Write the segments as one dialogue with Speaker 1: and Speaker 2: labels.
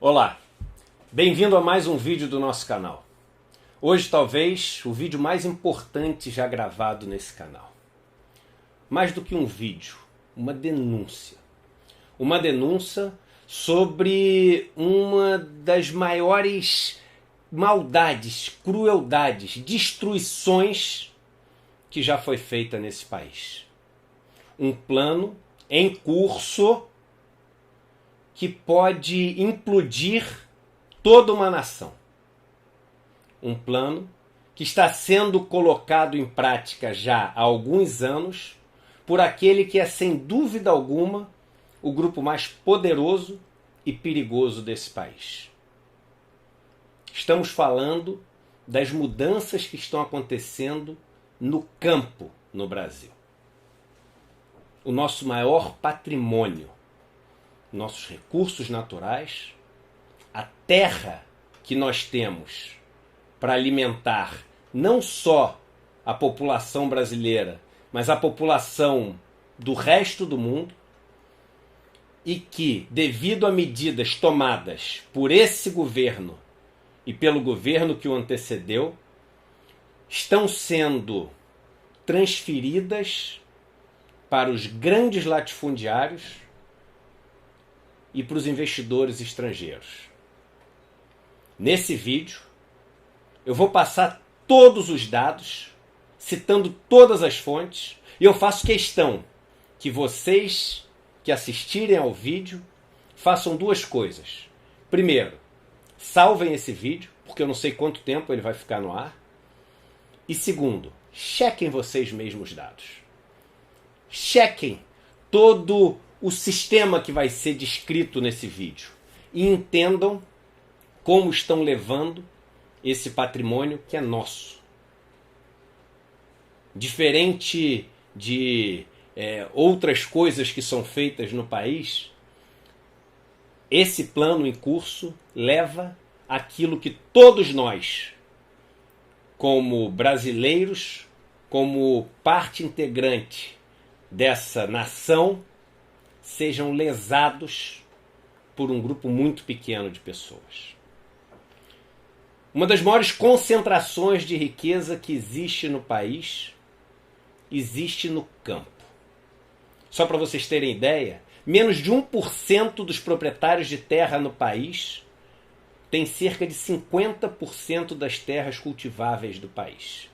Speaker 1: Olá, bem-vindo a mais um vídeo do nosso canal. Hoje talvez o vídeo mais importante já gravado nesse canal. Mais do que um vídeo, uma denúncia. Uma denúncia sobre uma das maiores maldades, crueldades, destruições que já foi feita nesse país. Um plano em curso que pode implodir toda uma nação. Um plano que está sendo colocado em prática já há alguns anos por aquele que é, sem dúvida alguma, o grupo mais poderoso e perigoso desse país. Estamos falando das mudanças que estão acontecendo no campo no Brasil. O nosso maior patrimônio, nossos recursos naturais, a terra que nós temos para alimentar não só a população brasileira, mas a população do resto do mundo, e que, devido a medidas tomadas por esse governo e pelo governo que o antecedeu, estão sendo transferidas para os grandes latifundiários e para os investidores estrangeiros. Nesse vídeo, eu vou passar todos os dados, citando todas as fontes, e eu faço questão que vocês que assistirem ao vídeo façam duas coisas. Primeiro, salvem esse vídeo, porque eu não sei quanto tempo ele vai ficar no ar. E segundo, chequem vocês mesmos os dados. Chequem todo o sistema que vai ser descrito nesse vídeo e entendam como estão levando esse patrimônio que é nosso. Diferente de outras coisas que são feitas no país, esse plano em curso leva aquilo que todos nós, como brasileiros, como parte integrante dessa nação, sejam lesados por um grupo muito pequeno de pessoas. Uma das maiores concentrações de riqueza que existe no país existe no campo. Só para vocês terem ideia, menos de 1% dos proprietários de terra no país tem cerca de 50% das terras cultiváveis do país.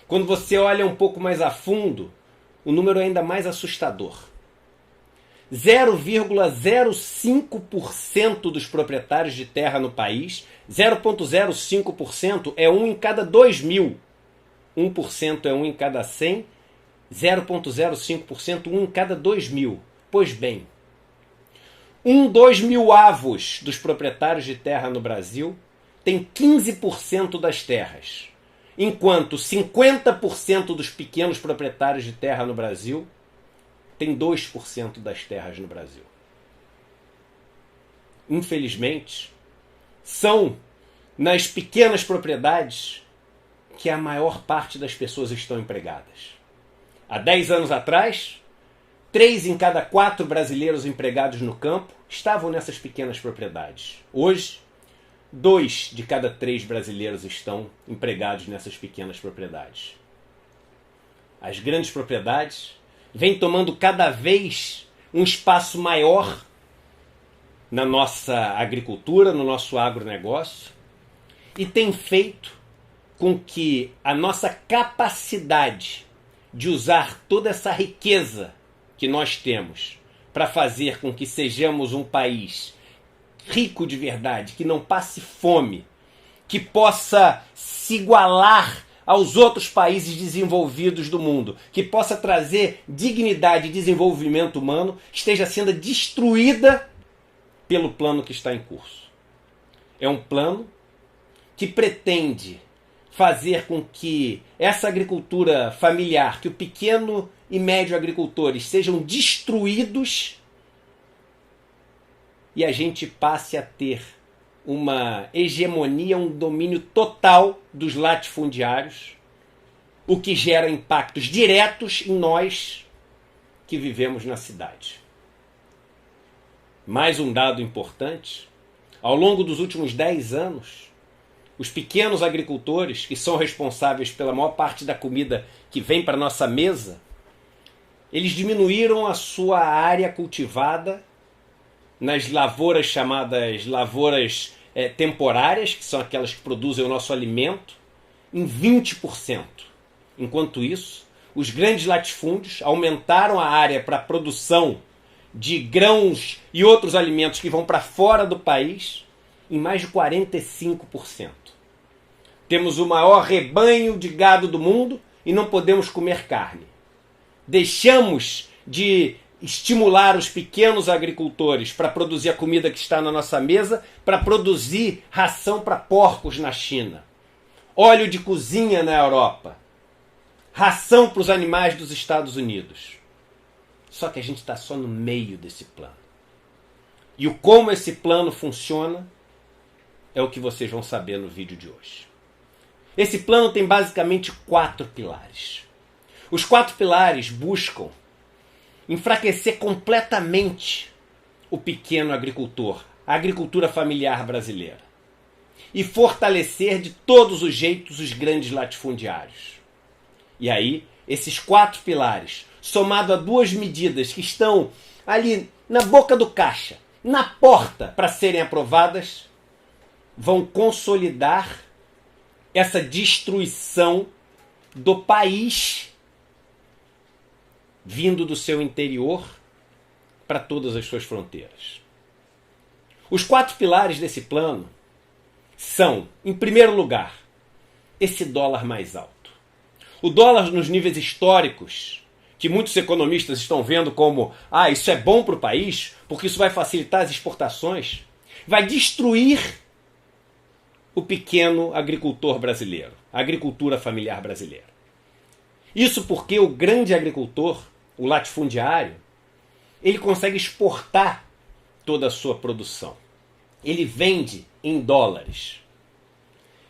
Speaker 1: Quando você olha um pouco mais a fundo, o número é ainda mais assustador. 0,05% dos proprietários de terra no país, 0,05% é um em cada 2.000. 1% é um em cada 100, 0,05% um em cada 2.000. Pois bem, 2 mil avos dos proprietários de terra no Brasil tem 15% das terras, enquanto 50% dos pequenos proprietários de terra no Brasil tem 2% das terras no Brasil. Infelizmente, são nas pequenas propriedades que a maior parte das pessoas estão empregadas. Há 10 anos atrás, 3 em cada 4 brasileiros empregados no campo estavam nessas pequenas propriedades. Hoje, 2 de cada 3 brasileiros estão empregados nessas pequenas propriedades. As grandes propriedades vêm tomando cada vez um espaço maior na nossa agricultura, no nosso agronegócio, e tem feito com que a nossa capacidade de usar toda essa riqueza que nós temos para fazer com que sejamos um país rico de verdade, que não passe fome, que possa se igualar aos outros países desenvolvidos do mundo, que possa trazer dignidade e desenvolvimento humano, esteja sendo destruída pelo plano que está em curso. É um plano que pretende fazer com que essa agricultura familiar, que o pequeno e médio agricultores sejam destruídos e a gente passe a ter uma hegemonia, um domínio total dos latifundiários, o que gera impactos diretos em nós que vivemos na cidade. Mais um dado importante: Ao longo dos últimos 10 anos, os pequenos agricultores, que são responsáveis pela maior parte da comida que vem para a nossa mesa, eles diminuíram a sua área cultivada nas lavouras chamadas lavouras temporárias, que são aquelas que produzem o nosso alimento, em 20%. Enquanto isso, os grandes latifúndios aumentaram a área para a produção de grãos e outros alimentos que vão para fora do país em mais de 45%. Temos o maior rebanho de gado do mundo e não podemos comer carne. Deixamos de estimular os pequenos agricultores para produzir a comida que está na nossa mesa, para produzir ração para porcos na China, óleo de cozinha na Europa, ração para os animais dos Estados Unidos. Só que a gente está só no meio desse plano. E o como esse plano funciona é o que vocês vão saber no vídeo de hoje. Esse plano tem basicamente 4 pilares. Os 4 pilares buscam enfraquecer completamente o pequeno agricultor, a agricultura familiar brasileira, e fortalecer de todos os jeitos os grandes latifundiários. E aí, esses 4 pilares, somado a 2 medidas que estão ali na boca do caixa, na porta para serem aprovadas, vão consolidar essa destruição do país vindo do seu interior para todas as suas fronteiras. Os 4 pilares desse plano são, em primeiro lugar, esse dólar mais alto. O dólar nos níveis históricos, que muitos economistas estão vendo como isso é bom para o país, porque isso vai facilitar as exportações, vai destruir o pequeno agricultor brasileiro, a agricultura familiar brasileira. Isso porque o grande agricultor, o latifundiário, ele consegue exportar toda a sua produção. Ele vende em dólares.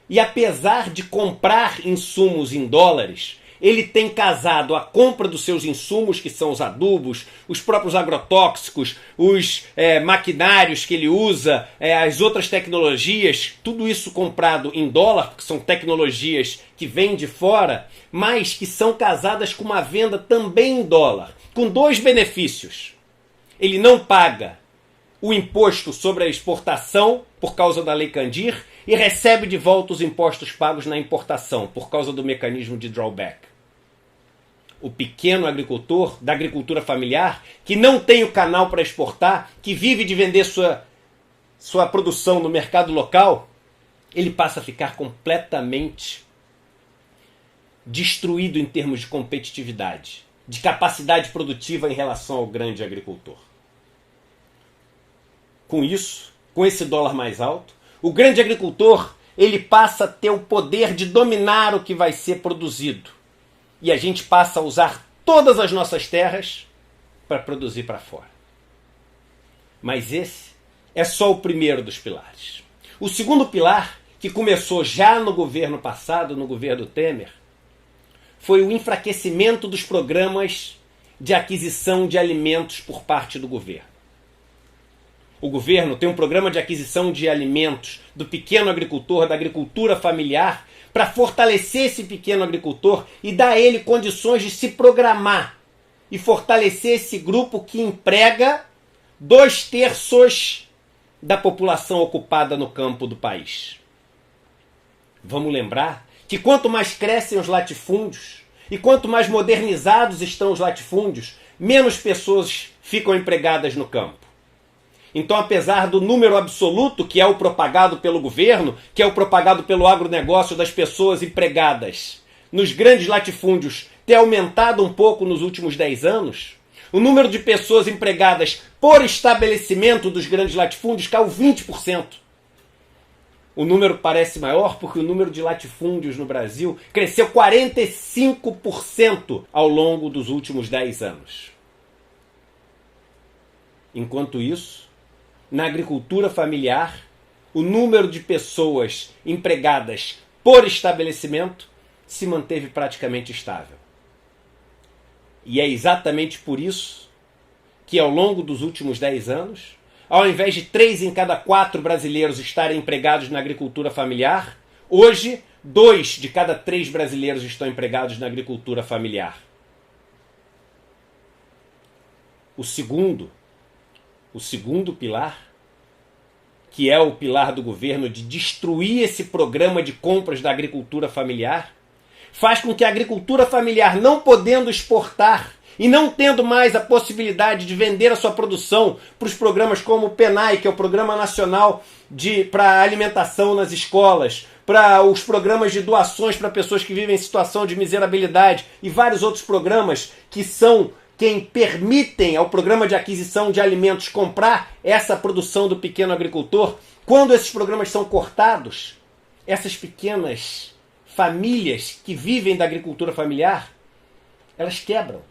Speaker 1: E apesar de comprar insumos em dólares, ele tem casado a compra dos seus insumos, que são os adubos, os próprios agrotóxicos, os maquinários que ele usa, as outras tecnologias, tudo isso comprado em dólar, porque são tecnologias que vêm de fora, mas que são casadas com uma venda também em dólar, com 2 benefícios. Ele não paga o imposto sobre a exportação por causa da Lei Candir e recebe de volta os impostos pagos na importação por causa do mecanismo de drawback. O pequeno agricultor da agricultura familiar, que não tem o canal para exportar, que vive de vender sua produção no mercado local, ele passa a ficar completamente destruído em termos de competitividade, de capacidade produtiva em relação ao grande agricultor. Com isso, com esse dólar mais alto, o grande agricultor ele passa a ter o poder de dominar o que vai ser produzido. E a gente passa a usar todas as nossas terras para produzir para fora. Mas esse é só o primeiro dos pilares. O segundo pilar, que começou já no governo passado, no governo Temer, foi o enfraquecimento dos programas de aquisição de alimentos por parte do governo. O governo tem um programa de aquisição de alimentos do pequeno agricultor, da agricultura familiar, para fortalecer esse pequeno agricultor e dar a ele condições de se programar e fortalecer esse grupo que emprega 2/3 da população ocupada no campo do país. Vamos lembrar que quanto mais crescem os latifúndios e quanto mais modernizados estão os latifúndios, menos pessoas ficam empregadas no campo. Então, apesar do número absoluto, que é o propagado pelo governo, que é o propagado pelo agronegócio das pessoas empregadas nos grandes latifúndios ter aumentado um pouco nos últimos 10 anos, o número de pessoas empregadas por estabelecimento dos grandes latifúndios caiu 20%. O número parece maior porque o número de latifúndios no Brasil cresceu 45% ao longo dos últimos 10 anos. Enquanto isso, na agricultura familiar, o número de pessoas empregadas por estabelecimento se manteve praticamente estável. E é exatamente por isso que, ao longo dos últimos 10 anos, ao invés de 3 em cada 4 brasileiros estarem empregados na agricultura familiar, hoje 2 de cada 3 brasileiros estão empregados na agricultura familiar. O segundo pilar, que é o pilar do governo de destruir esse programa de compras da agricultura familiar, faz com que a agricultura familiar, não podendo exportar e não tendo mais a possibilidade de vender a sua produção para os programas como o PENAI, que é o Programa Nacional para Alimentação nas Escolas, para os programas de doações para pessoas que vivem em situação de miserabilidade e vários outros programas que são quem permitem ao programa de aquisição de alimentos comprar essa produção do pequeno agricultor. Quando esses programas são cortados, essas pequenas famílias que vivem da agricultura familiar, elas quebram.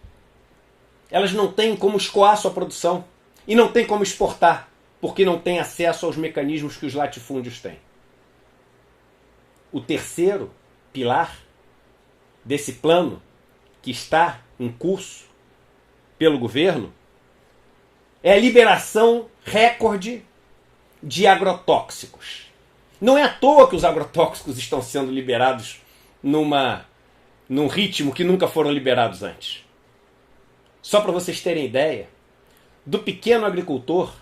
Speaker 1: Elas não têm como escoar sua produção e não têm como exportar, porque não têm acesso aos mecanismos que os latifúndios têm. O terceiro pilar desse plano, que está em curso pelo governo, é a liberação recorde de agrotóxicos. Não é à toa que os agrotóxicos estão sendo liberados num ritmo que nunca foram liberados antes. Só para vocês terem ideia, do pequeno agricultor,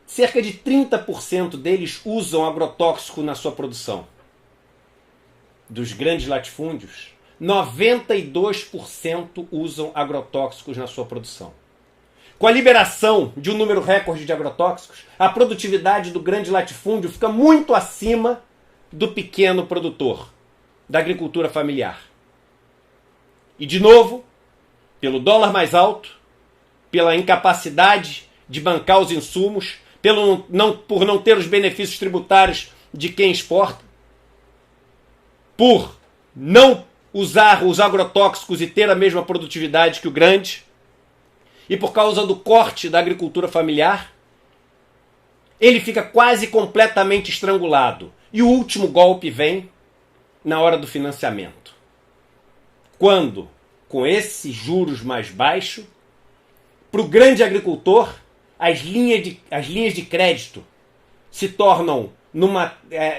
Speaker 1: cerca de 30% deles usam agrotóxico na sua produção. Dos grandes latifúndios, 92% usam agrotóxicos na sua produção. Com a liberação de um número recorde de agrotóxicos, a produtividade do grande latifúndio fica muito acima do pequeno produtor, da agricultura familiar. E, de novo, pelo dólar mais alto, pela incapacidade de bancar os insumos, por não ter os benefícios tributários de quem exporta, por não usar os agrotóxicos e ter a mesma produtividade que o grande, e por causa do corte da agricultura familiar, ele fica quase completamente estrangulado. E o último golpe vem na hora do financiamento. Quando, com esses juros mais baixos, para o grande agricultor, as linhas de crédito se tornam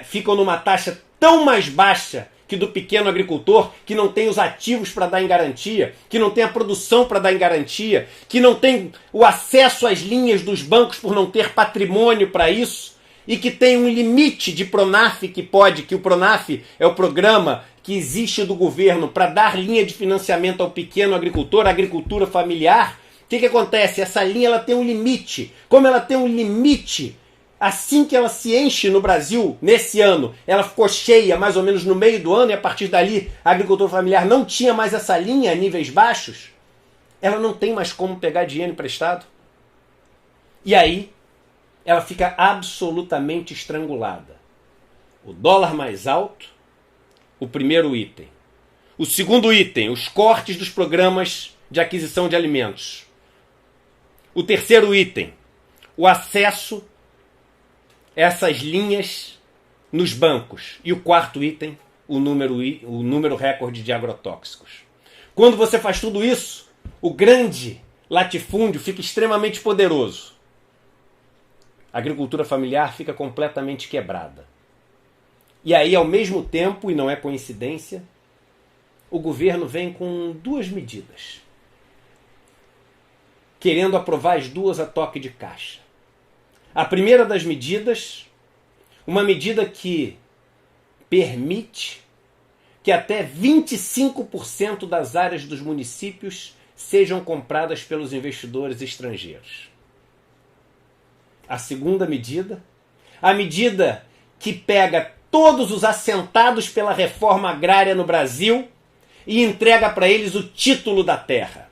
Speaker 1: ficam numa taxa tão mais baixa que do pequeno agricultor, que não tem os ativos para dar em garantia, que não tem a produção para dar em garantia, que não tem o acesso às linhas dos bancos por não ter patrimônio para isso, e que tem um limite de Pronaf que o Pronaf é o programa que existe do governo para dar linha de financiamento ao pequeno agricultor, à agricultura familiar. O que acontece? Essa linha ela tem um limite. Como ela tem um limite, assim que ela se enche no Brasil, nesse ano, ela ficou cheia mais ou menos no meio do ano, e a partir dali a agricultura familiar não tinha mais essa linha a níveis baixos, ela não tem mais como pegar dinheiro emprestado. E aí ela fica absolutamente estrangulada. O dólar mais alto, o primeiro item. O segundo item, os cortes dos programas de aquisição de alimentos. O terceiro item, o acesso a essas linhas nos bancos. E o quarto item, o número recorde de agrotóxicos. Quando você faz tudo isso, o grande latifúndio fica extremamente poderoso. A agricultura familiar fica completamente quebrada. E aí, ao mesmo tempo, e não é coincidência, o governo vem com 2 medidas, querendo aprovar as 2 a toque de caixa. A primeira das medidas, uma medida que permite que até 25% das áreas dos municípios sejam compradas pelos investidores estrangeiros. A segunda medida, a medida que pega todos os assentados pela reforma agrária no Brasil e entrega para eles o título da terra.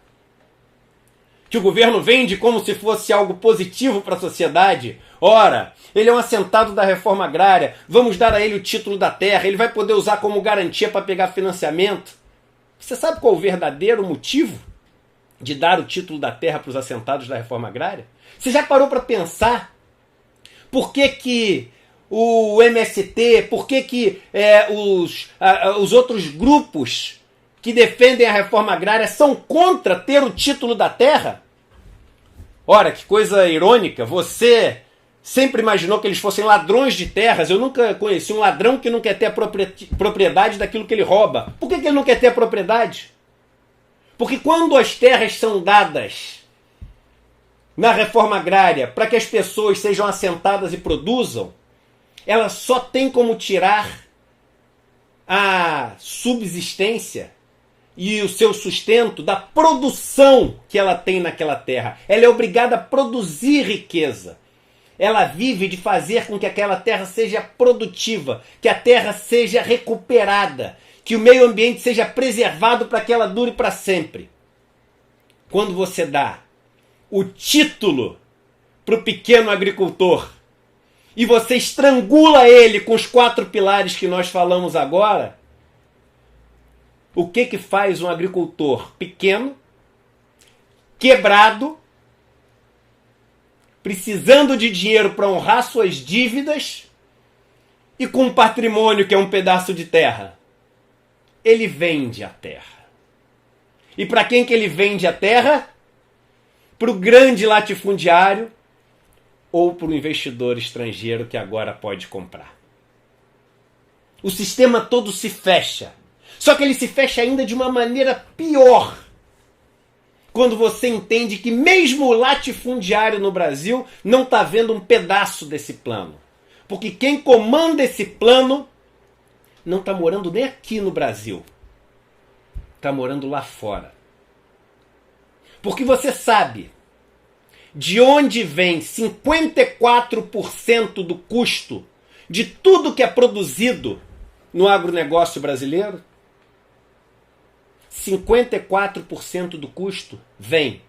Speaker 1: Que o governo vende como se fosse algo positivo para a sociedade. Ora, ele é um assentado da reforma agrária, vamos dar a ele o título da terra, ele vai poder usar como garantia para pegar financiamento. Você sabe qual é o verdadeiro motivo de dar o título da terra para os assentados da reforma agrária? Você já parou para pensar por que o MST, por que os outros grupos que defendem a reforma agrária são contra ter o título da terra? Ora, que coisa irônica, você sempre imaginou que eles fossem ladrões de terras. Eu nunca conheci um ladrão que não quer ter a propriedade daquilo que ele rouba. Por que ele não quer ter a propriedade? Porque quando as terras são dadas na reforma agrária para que as pessoas sejam assentadas e produzam, ela só tem como tirar a subsistência e o seu sustento da produção que ela tem naquela terra. Ela é obrigada a produzir riqueza. Ela vive de fazer com que aquela terra seja produtiva, que a terra seja recuperada, que o meio ambiente seja preservado para que ela dure para sempre. Quando você dá o título para o pequeno agricultor e você estrangula ele com os 4 pilares que nós falamos agora, o que faz um agricultor pequeno, quebrado, precisando de dinheiro para honrar suas dívidas e com um patrimônio que é um pedaço de terra? Ele vende a terra. E para quem que ele vende a terra? Para o grande latifundiário ou para o investidor estrangeiro que agora pode comprar. O sistema todo se fecha. Só que ele se fecha ainda de uma maneira pior. Quando você entende que mesmo o latifundiário no Brasil não está vendo um pedaço desse plano. Porque quem comanda esse plano não está morando nem aqui no Brasil. Está morando lá fora. Porque você sabe de onde vem 54% do custo de tudo que é produzido no agronegócio brasileiro? 54% do custo vem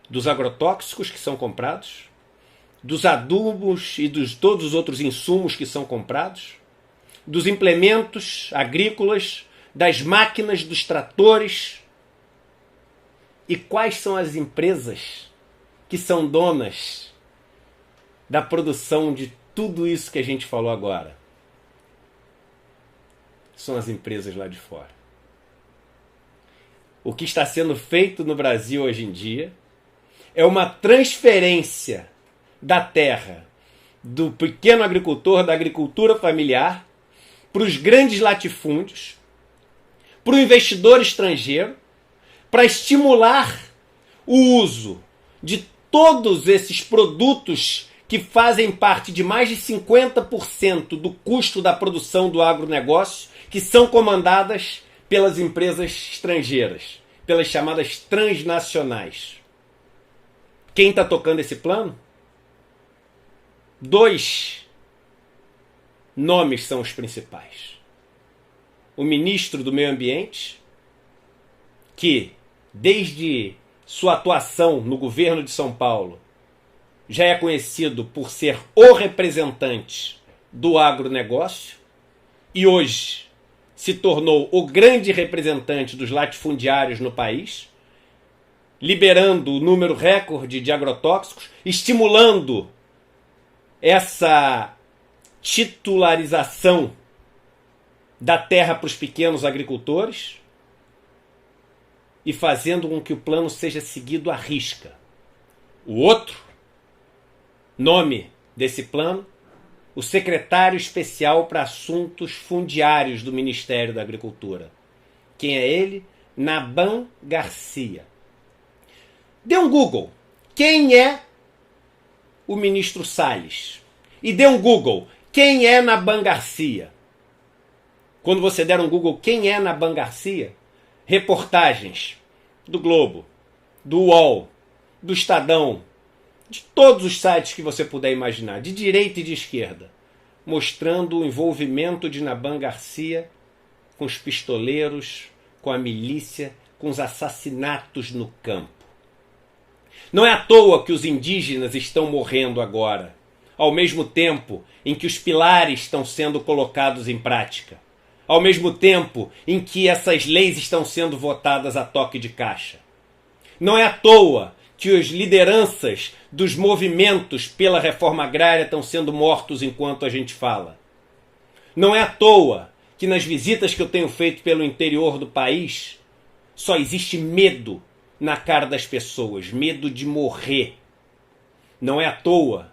Speaker 1: dos agrotóxicos que são comprados, dos adubos e de todos os outros insumos que são comprados, dos implementos agrícolas, das máquinas, dos tratores. E quais são as empresas que são donas da produção de tudo isso que a gente falou agora? São as empresas lá de fora. O que está sendo feito no Brasil hoje em dia é uma transferência da terra do pequeno agricultor, da agricultura familiar, para os grandes latifúndios, para o investidor estrangeiro, para estimular o uso de todos esses produtos que fazem parte de mais de 50% do custo da produção do agronegócio, que são comandadas pelas empresas estrangeiras, pelas chamadas transnacionais. Quem está tocando esse plano? 2 nomes são os principais. O ministro do Meio Ambiente, que desde sua atuação no governo de São Paulo já é conhecido por ser o representante do agronegócio e hoje se tornou o grande representante dos latifundiários no país, liberando o número recorde de agrotóxicos, estimulando essa titularização da terra para os pequenos agricultores e fazendo com que o plano seja seguido à risca. O outro nome desse plano, o secretário especial para assuntos fundiários do Ministério da Agricultura. Quem é ele? Naban Garcia. Dê um Google. Quem é o ministro Salles? E dê um Google. Quem é Naban Garcia? Quando você der um Google, quem é Naban Garcia? Reportagens do Globo, do UOL, do Estadão, de todos os sites que você puder imaginar, de direita e de esquerda, mostrando o envolvimento de Naban Garcia com os pistoleiros, com a milícia, com os assassinatos no campo. Não é à toa que os indígenas estão morrendo agora, ao mesmo tempo em que os pilares estão sendo colocados em prática, ao mesmo tempo em que essas leis estão sendo votadas a toque de caixa. Não é à toa que as lideranças dos movimentos pela reforma agrária estão sendo mortos enquanto a gente fala. Não é à toa que nas visitas que eu tenho feito pelo interior do país só existe medo na cara das pessoas, medo de morrer. Não é à toa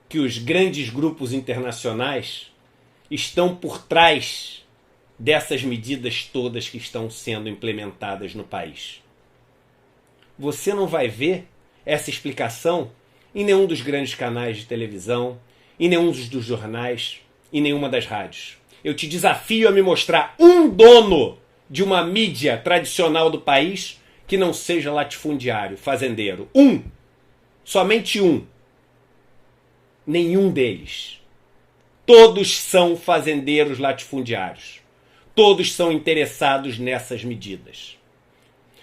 Speaker 1: que os grandes grupos internacionais estão por trás dessas medidas todas que estão sendo implementadas no país. Você não vai ver essa explicação em nenhum dos grandes canais de televisão, em nenhum dos jornais, em nenhuma das rádios. Eu te desafio a me mostrar um dono de uma mídia tradicional do país que não seja latifundiário, fazendeiro. Um. Somente um. Nenhum deles. Todos são fazendeiros latifundiários. Todos são interessados nessas medidas.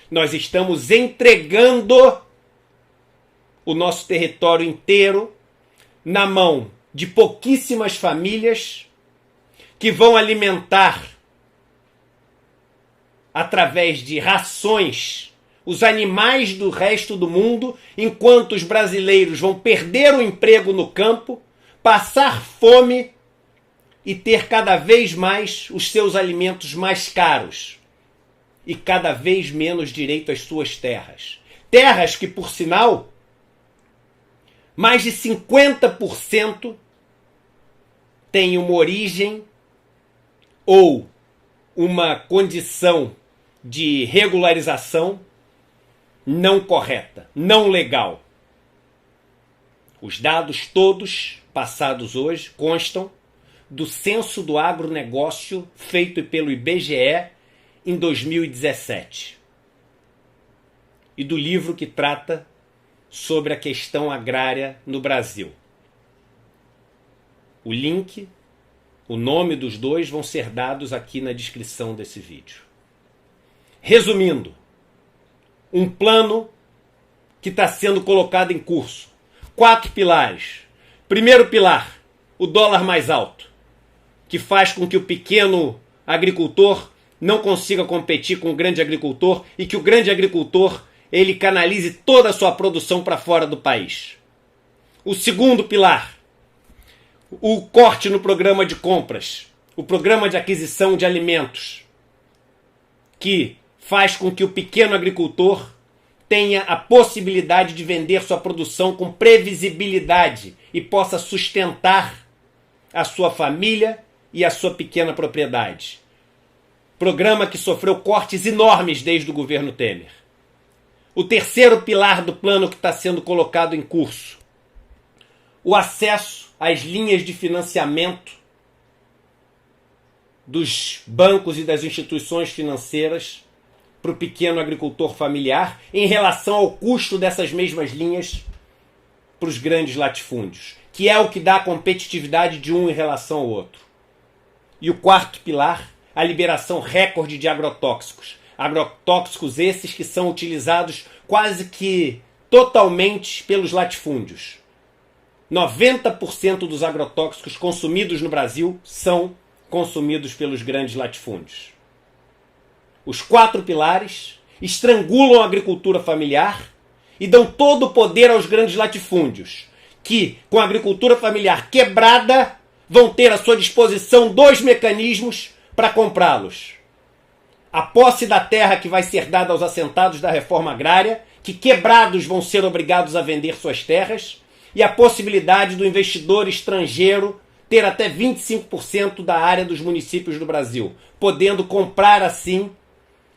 Speaker 1: Nós estamos entregando o nosso território inteiro na mão de pouquíssimas famílias que vão alimentar, através de rações, os animais do resto do mundo, enquanto os brasileiros vão perder o emprego no campo, passar fome e ter cada vez mais os seus alimentos mais caros e cada vez menos direito às suas terras. Terras que, por sinal, mais de 50% têm uma origem ou uma condição de regularização não correta, não legal. Os dados todos passados hoje constam do censo do agronegócio feito pelo IBGE em 2017 e do livro que trata sobre a questão agrária no Brasil. O link, o nome dos dois vão ser dados aqui na descrição desse vídeo. Resumindo, um plano que está sendo colocado em curso. 4 pilares. Primeiro pilar, o dólar mais alto, que faz com que o pequeno agricultor não consiga competir com o grande agricultor e que o grande agricultor ele canalize toda a sua produção para fora do país. O segundo pilar, o corte no programa de compras, o programa de aquisição de alimentos, que faz com que o pequeno agricultor tenha a possibilidade de vender sua produção com previsibilidade e possa sustentar a sua família e a sua pequena propriedade. Programa que sofreu cortes enormes desde o governo Temer. O terceiro pilar do plano que está sendo colocado em curso, o acesso às linhas de financiamento dos bancos e das instituições financeiras para o pequeno agricultor familiar em relação ao custo dessas mesmas linhas para os grandes latifúndios, que é o que dá a competitividade de um em relação ao outro. E o quarto pilar, a liberação recorde de agrotóxicos. Agrotóxicos esses que são utilizados quase que totalmente pelos latifúndios. 90% dos agrotóxicos consumidos no Brasil são consumidos pelos grandes latifúndios. Os 4 pilares estrangulam a agricultura familiar e dão todo o poder aos grandes latifúndios, que, com a agricultura familiar quebrada, vão ter à sua disposição 2 mecanismos para comprá-los. A posse da terra que vai ser dada aos assentados da reforma agrária, que quebrados vão ser obrigados a vender suas terras, e a possibilidade do investidor estrangeiro ter até 25% da área dos municípios do Brasil, podendo comprar assim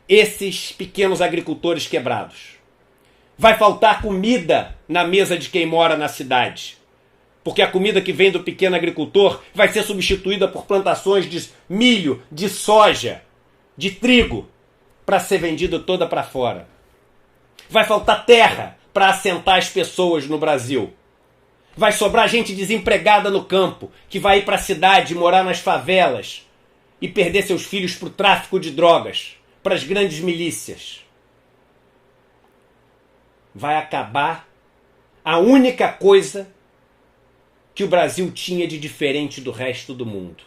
Speaker 1: esses pequenos agricultores quebrados. Vai faltar comida na mesa de quem mora na cidade, porque a comida que vem do pequeno agricultor vai ser substituída por plantações de milho, de soja, de trigo, para ser vendido toda para fora. Vai faltar terra para assentar as pessoas no Brasil. Vai sobrar gente desempregada no campo, que vai ir para a cidade, morar nas favelas e perder seus filhos para o tráfico de drogas, para as grandes milícias. Vai acabar a única coisa que o Brasil tinha de diferente do resto do mundo.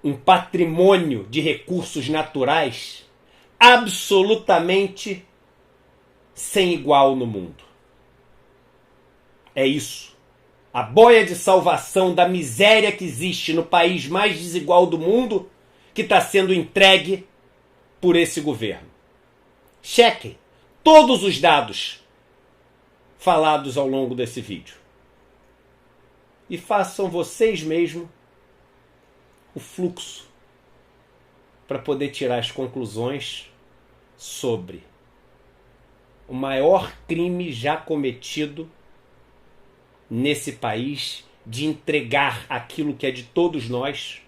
Speaker 1: Um patrimônio de recursos naturais absolutamente sem igual no mundo. É isso. A boia de salvação da miséria que existe no país mais desigual do mundo que está sendo entregue por esse governo. Chequem. todos os dados falados ao longo desse vídeo. E façam vocês mesmos o fluxo para poder tirar as conclusões sobre o maior crime já cometido nesse país de entregar aquilo que é de todos nós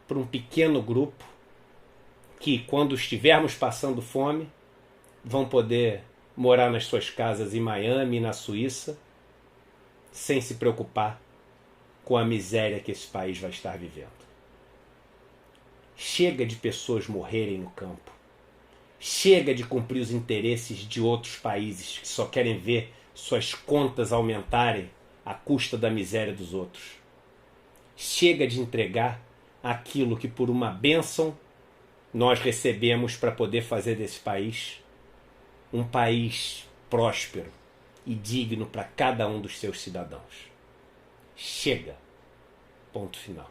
Speaker 1: para um pequeno grupo que, quando estivermos passando fome, vão poder morar nas suas casas em Miami e na Suíça sem se preocupar com a miséria que esse país vai estar vivendo. Chega de pessoas morrerem no campo. Chega de cumprir os interesses de outros países que só querem ver suas contas aumentarem à custa da miséria dos outros. Chega de entregar aquilo que por uma bênção nós recebemos para poder fazer desse país um país próspero e digno para cada um dos seus cidadãos. Chega. Ponto final.